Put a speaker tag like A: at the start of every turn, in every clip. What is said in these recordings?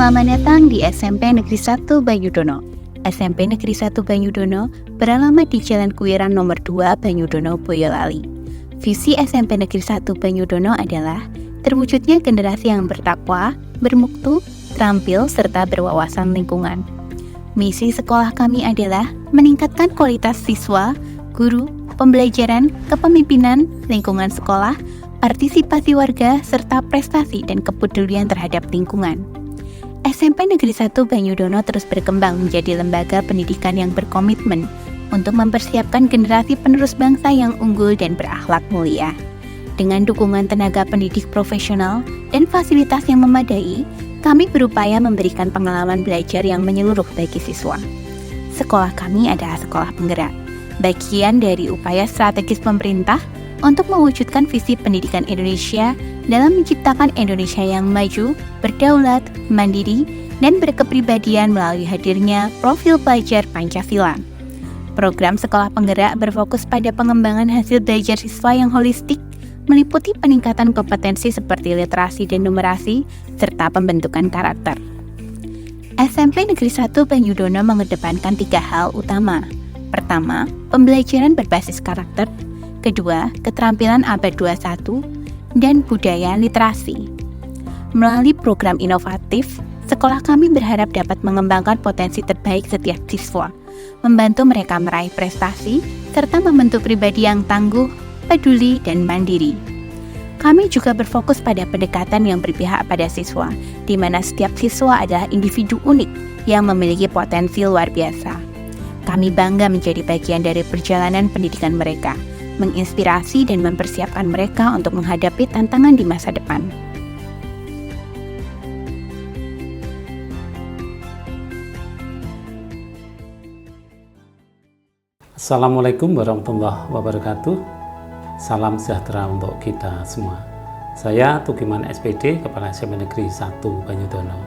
A: Selamat datang di SMP Negeri 1 Banyudono. SMP Negeri 1 Banyudono beralamat di Jalan Kuiran nomor 2 Banyudono, Boyolali. Visi SMP Negeri 1 Banyudono adalah terwujudnya generasi yang bertakwa, bermutu, terampil, serta berwawasan lingkungan. Misi sekolah kami adalah meningkatkan kualitas siswa, guru, pembelajaran, kepemimpinan, lingkungan sekolah, partisipasi warga, serta prestasi dan kepedulian terhadap lingkungan. SMP Negeri 1 Banyudono terus berkembang menjadi lembaga pendidikan yang berkomitmen untuk mempersiapkan generasi penerus bangsa yang unggul dan berakhlak mulia. Dengan dukungan tenaga pendidik profesional dan fasilitas yang memadai, kami berupaya memberikan pengalaman belajar yang menyeluruh bagi siswa. Sekolah kami adalah sekolah penggerak, bagian dari upaya strategis pemerintah untuk mewujudkan visi pendidikan Indonesia dalam menciptakan Indonesia yang maju, berdaulat, mandiri, dan berkepribadian melalui hadirnya profil pelajar Pancasila. Program Sekolah Penggerak berfokus pada pengembangan hasil belajar siswa yang holistik, meliputi peningkatan kompetensi seperti literasi dan numerasi, serta pembentukan karakter. SMP Negeri 1 Banyudono mengedepankan 3 hal utama. Pertama, pembelajaran berbasis karakter. Kedua, keterampilan abad 21, dan budaya literasi. Melalui program inovatif, sekolah kami berharap dapat mengembangkan potensi terbaik setiap siswa, membantu mereka meraih prestasi, serta membentuk pribadi yang tangguh, peduli, dan mandiri. Kami juga berfokus pada pendekatan yang berpihak pada siswa, di mana setiap siswa adalah individu unik yang memiliki potensi luar biasa. Kami bangga menjadi bagian dari perjalanan pendidikan mereka, menginspirasi dan mempersiapkan mereka untuk menghadapi tantangan di masa depan.
B: Assalamualaikum warahmatullahi wabarakatuh. Salam sejahtera untuk kita semua. Saya Tugiman SPD, Kepala SMP Negeri 1 Banyudono.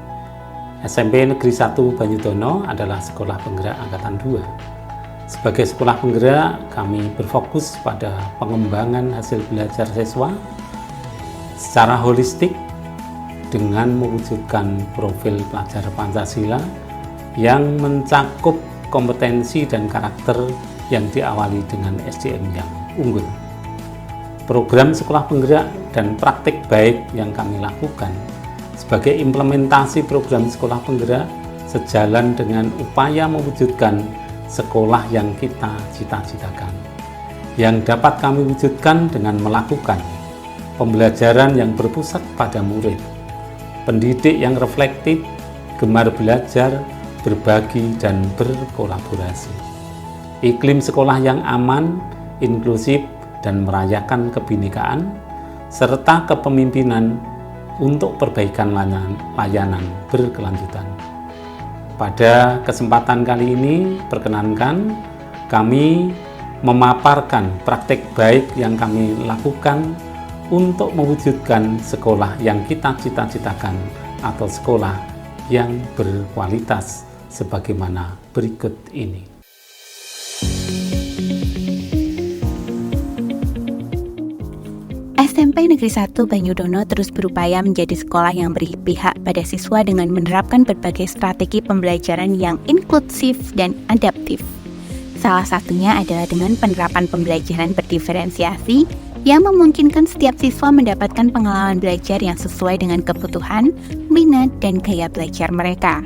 B: SMP Negeri 1 Banyudono adalah sekolah penggerak angkatan 2. Sebagai sekolah penggerak, kami berfokus pada pengembangan hasil belajar siswa secara holistik dengan mewujudkan profil pelajar Pancasila yang mencakup kompetensi dan karakter yang diawali dengan SDM yang unggul. Program sekolah penggerak dan praktik baik yang kami lakukan sebagai implementasi program sekolah penggerak sejalan dengan upaya mewujudkan sekolah yang kita cita-citakan, yang dapat kami wujudkan dengan melakukan pembelajaran yang berpusat pada murid, pendidik yang reflektif, gemar belajar, berbagi, dan berkolaborasi, iklim sekolah yang aman, inklusif, dan merayakan kebinekaan, serta kepemimpinan untuk perbaikan layanan berkelanjutan. Pada kesempatan kali ini, perkenankan kami memaparkan praktik baik yang kami lakukan untuk mewujudkan sekolah yang kita cita-citakan atau sekolah yang berkualitas sebagaimana berikut ini.
A: SMP Negeri 1 Banyudono terus berupaya menjadi sekolah yang berpihak pada siswa dengan menerapkan berbagai strategi pembelajaran yang inklusif dan adaptif. Salah satunya adalah dengan penerapan pembelajaran berdiferensiasi yang memungkinkan setiap siswa mendapatkan pengalaman belajar yang sesuai dengan kebutuhan, minat, dan gaya belajar mereka.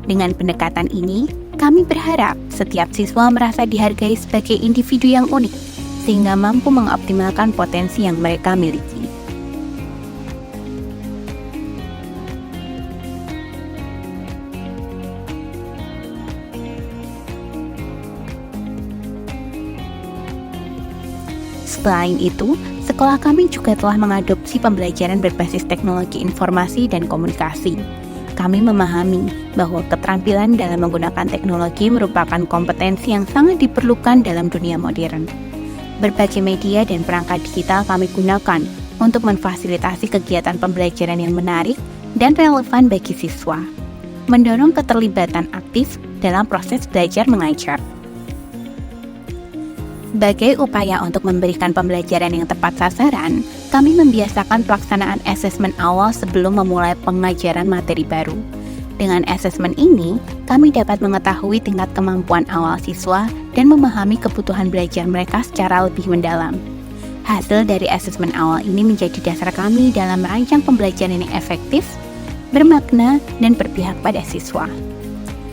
A: Dengan pendekatan ini, kami berharap setiap siswa merasa dihargai sebagai individu yang unik, sehingga mampu mengoptimalkan potensi yang mereka miliki. Selain itu, sekolah kami juga telah mengadopsi pembelajaran berbasis teknologi informasi dan komunikasi. Kami memahami bahwa keterampilan dalam menggunakan teknologi merupakan kompetensi yang sangat diperlukan dalam dunia modern. Berbagai media dan perangkat digital kami gunakan untuk memfasilitasi kegiatan pembelajaran yang menarik dan relevan bagi siswa, mendorong keterlibatan aktif dalam proses belajar mengajar. Sebagai upaya untuk memberikan pembelajaran yang tepat sasaran, kami membiasakan pelaksanaan asesmen awal sebelum memulai pengajaran materi baru. Dengan asesmen ini, kami dapat mengetahui tingkat kemampuan awal siswa dan memahami kebutuhan belajar mereka secara lebih mendalam. Hasil dari asesmen awal ini menjadi dasar kami dalam merancang pembelajaran yang efektif, bermakna, dan berpihak pada siswa.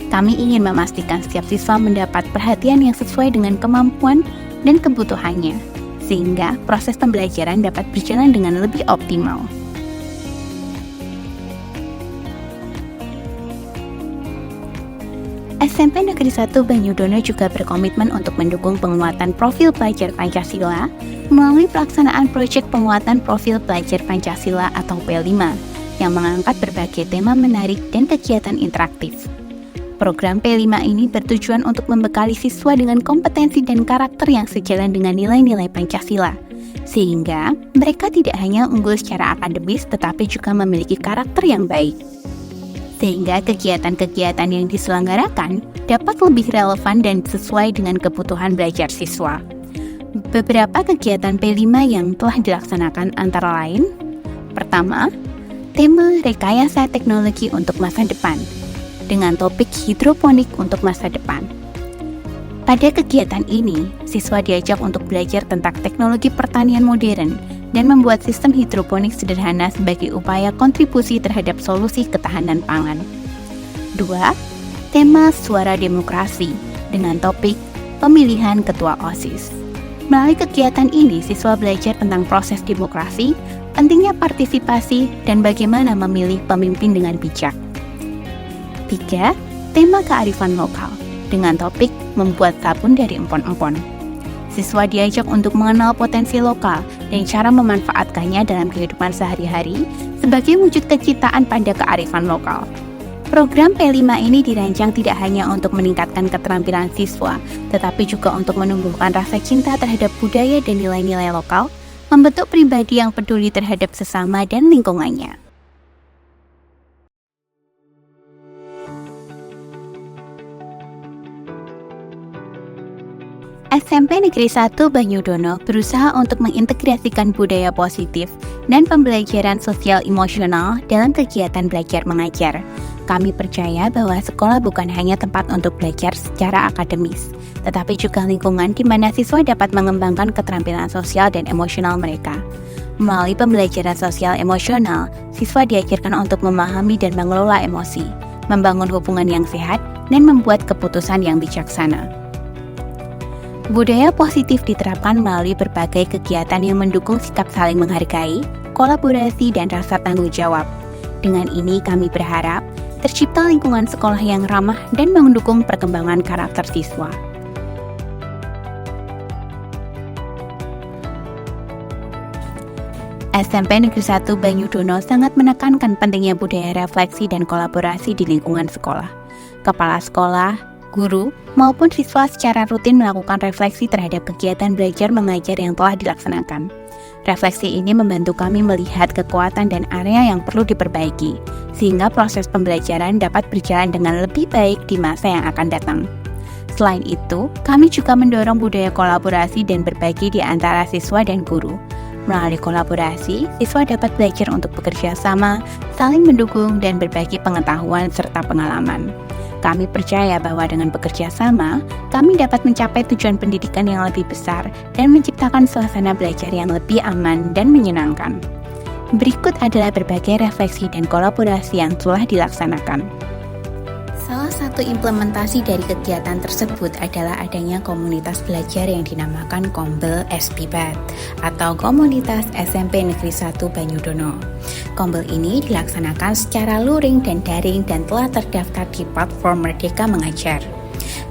A: Kami ingin memastikan setiap siswa mendapat perhatian yang sesuai dengan kemampuan dan kebutuhannya, sehingga proses pembelajaran dapat berjalan dengan lebih optimal. SMP Negeri 1 Banyudono juga berkomitmen untuk mendukung penguatan profil pelajar Pancasila melalui pelaksanaan proyek penguatan profil pelajar Pancasila atau P5 yang mengangkat berbagai tema menarik dan kegiatan interaktif. Program P5 ini bertujuan untuk membekali siswa dengan kompetensi dan karakter yang sejalan dengan nilai-nilai Pancasila, sehingga mereka tidak hanya unggul secara akademis tetapi juga memiliki karakter yang baik. Sehingga kegiatan-kegiatan yang diselenggarakan dapat lebih relevan dan sesuai dengan kebutuhan belajar siswa. Beberapa kegiatan P5 yang telah dilaksanakan antara lain: pertama, tema rekayasa teknologi untuk masa depan, dengan topik hidroponik untuk masa depan. Pada kegiatan ini, siswa diajak untuk belajar tentang teknologi pertanian modern dan membuat sistem hidroponik sederhana sebagai upaya kontribusi terhadap solusi ketahanan pangan. 2. Tema suara demokrasi dengan topik pemilihan ketua OSIS. Melalui kegiatan ini, siswa belajar tentang proses demokrasi, pentingnya partisipasi, dan bagaimana memilih pemimpin dengan bijak. 3. Tema kearifan lokal dengan topik membuat sabun dari empon-empon. Siswa diajak untuk mengenal potensi lokal dan cara memanfaatkannya dalam kehidupan sehari-hari sebagai wujud kecintaan pada kearifan lokal. Program P5 ini dirancang tidak hanya untuk meningkatkan keterampilan siswa, tetapi juga untuk menumbuhkan rasa cinta terhadap budaya dan nilai-nilai lokal, membentuk pribadi yang peduli terhadap sesama dan lingkungannya. SMP Negeri 1 Banyudono berusaha untuk mengintegrasikan budaya positif dan pembelajaran sosial emosional dalam kegiatan belajar mengajar. Kami percaya bahwa sekolah bukan hanya tempat untuk belajar secara akademis, tetapi juga lingkungan di mana siswa dapat mengembangkan keterampilan sosial dan emosional mereka. Melalui pembelajaran sosial emosional, siswa diajarkan untuk memahami dan mengelola emosi, membangun hubungan yang sehat, dan membuat keputusan yang bijaksana. Budaya positif diterapkan melalui berbagai kegiatan yang mendukung sikap saling menghargai, kolaborasi, dan rasa tanggung jawab. Dengan ini kami berharap tercipta lingkungan sekolah yang ramah dan mendukung perkembangan karakter siswa. SMP Negeri 1 Banyudono sangat menekankan pentingnya budaya refleksi dan kolaborasi di lingkungan sekolah. Kepala sekolah, guru, maupun siswa secara rutin melakukan refleksi terhadap kegiatan belajar mengajar yang telah dilaksanakan. Refleksi ini membantu kami melihat kekuatan dan area yang perlu diperbaiki, sehingga proses pembelajaran dapat berjalan dengan lebih baik di masa yang akan datang. Selain itu, kami juga mendorong budaya kolaborasi dan berbagi di antara siswa dan guru. Melalui kolaborasi, siswa dapat belajar untuk bekerja sama, saling mendukung, dan berbagi pengetahuan serta pengalaman. Kami percaya bahwa dengan bekerja sama, kami dapat mencapai tujuan pendidikan yang lebih besar dan menciptakan suasana belajar yang lebih aman dan menyenangkan. Berikut adalah berbagai refleksi dan kolaborasi yang telah dilaksanakan. Salah satu implementasi dari kegiatan tersebut adalah adanya komunitas belajar yang dinamakan Kombel SPBAT atau Komunitas SMP Negeri 1 Banyudono. Kombel ini dilaksanakan secara luring dan daring dan telah terdaftar di platform Merdeka Mengajar.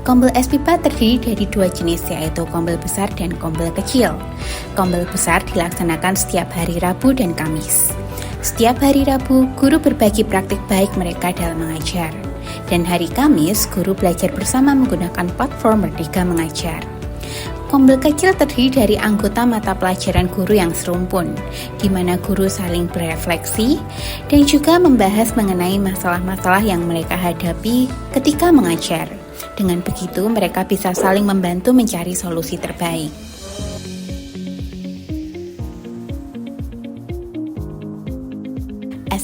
A: Kombel SPBAT terdiri dari dua jenis, yaitu kombel besar dan kombel kecil. Kombel besar dilaksanakan setiap hari Rabu dan Kamis. Setiap hari Rabu, guru berbagi praktik baik mereka dalam mengajar. Dan hari Kamis, guru belajar bersama menggunakan platform Merdeka Mengajar. Kombel kecil terdiri dari anggota mata pelajaran guru yang serumpun, di mana guru saling berefleksi dan juga membahas mengenai masalah-masalah yang mereka hadapi ketika mengajar. Dengan begitu, mereka bisa saling membantu mencari solusi terbaik.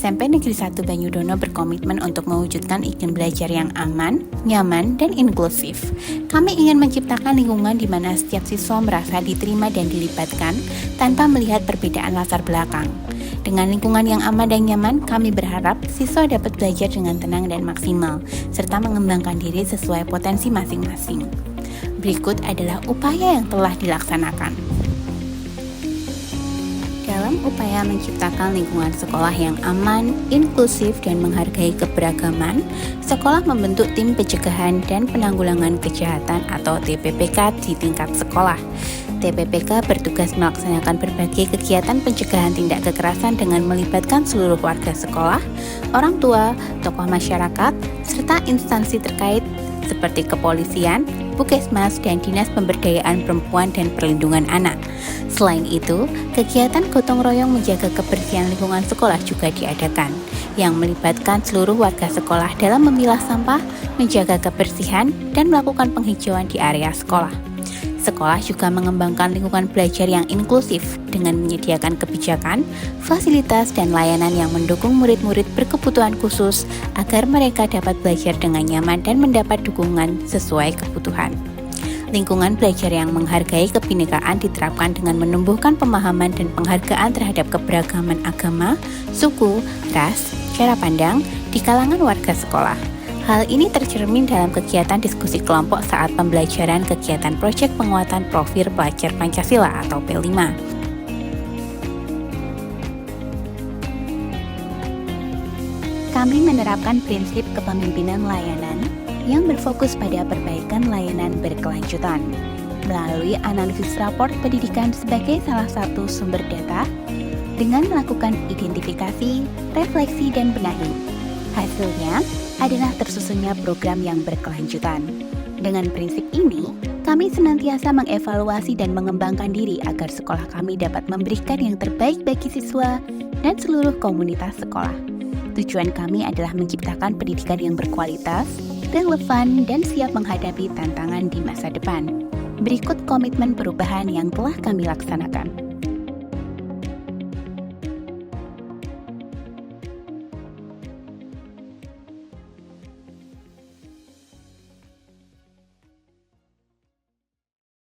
A: SMP Negeri 1 Banyudono berkomitmen untuk mewujudkan iklim belajar yang aman, nyaman, dan inklusif. Kami ingin menciptakan lingkungan di mana setiap siswa merasa diterima dan dilibatkan tanpa melihat perbedaan latar belakang. Dengan lingkungan yang aman dan nyaman, kami berharap siswa dapat belajar dengan tenang dan maksimal, serta mengembangkan diri sesuai potensi masing-masing. Berikut adalah upaya yang telah dilaksanakan. Dalam upaya menciptakan lingkungan sekolah yang aman, inklusif, dan menghargai keberagaman, sekolah membentuk Tim Pencegahan dan Penanggulangan Kejahatan atau TPPK di tingkat sekolah. TPPK bertugas melaksanakan berbagai kegiatan pencegahan tindak kekerasan dengan melibatkan seluruh warga sekolah, orang tua, tokoh masyarakat, serta instansi terkait seperti kepolisian, Puskesmas, dan Dinas Pemberdayaan Perempuan dan Perlindungan Anak. Selain itu, kegiatan gotong royong menjaga kebersihan lingkungan sekolah juga diadakan, yang melibatkan seluruh warga sekolah dalam memilah sampah, menjaga kebersihan, dan melakukan penghijauan di area sekolah. Sekolah juga mengembangkan lingkungan belajar yang inklusif dengan menyediakan kebijakan, fasilitas, dan layanan yang mendukung murid-murid berkebutuhan khusus agar mereka dapat belajar dengan nyaman dan mendapat dukungan sesuai kebutuhan. Lingkungan belajar yang menghargai kebinekaan diterapkan dengan menumbuhkan pemahaman dan penghargaan terhadap keberagaman agama, suku, ras, cara pandang di kalangan warga sekolah. Hal ini tercermin dalam kegiatan diskusi kelompok saat pembelajaran kegiatan proyek penguatan profil pelajar Pancasila atau P5. Kami menerapkan prinsip kepemimpinan layanan yang berfokus pada perbaikan layanan berkelanjutan melalui analisis raport pendidikan sebagai salah satu sumber data dengan melakukan identifikasi, refleksi, dan benahi. Hasilnya adalah tersusunnya program yang berkelanjutan. Dengan prinsip ini, kami senantiasa mengevaluasi dan mengembangkan diri agar sekolah kami dapat memberikan yang terbaik bagi siswa dan seluruh komunitas sekolah. Tujuan kami adalah menciptakan pendidikan yang berkualitas, relevan, dan siap menghadapi tantangan di masa depan. Berikut komitmen perubahan yang telah kami laksanakan.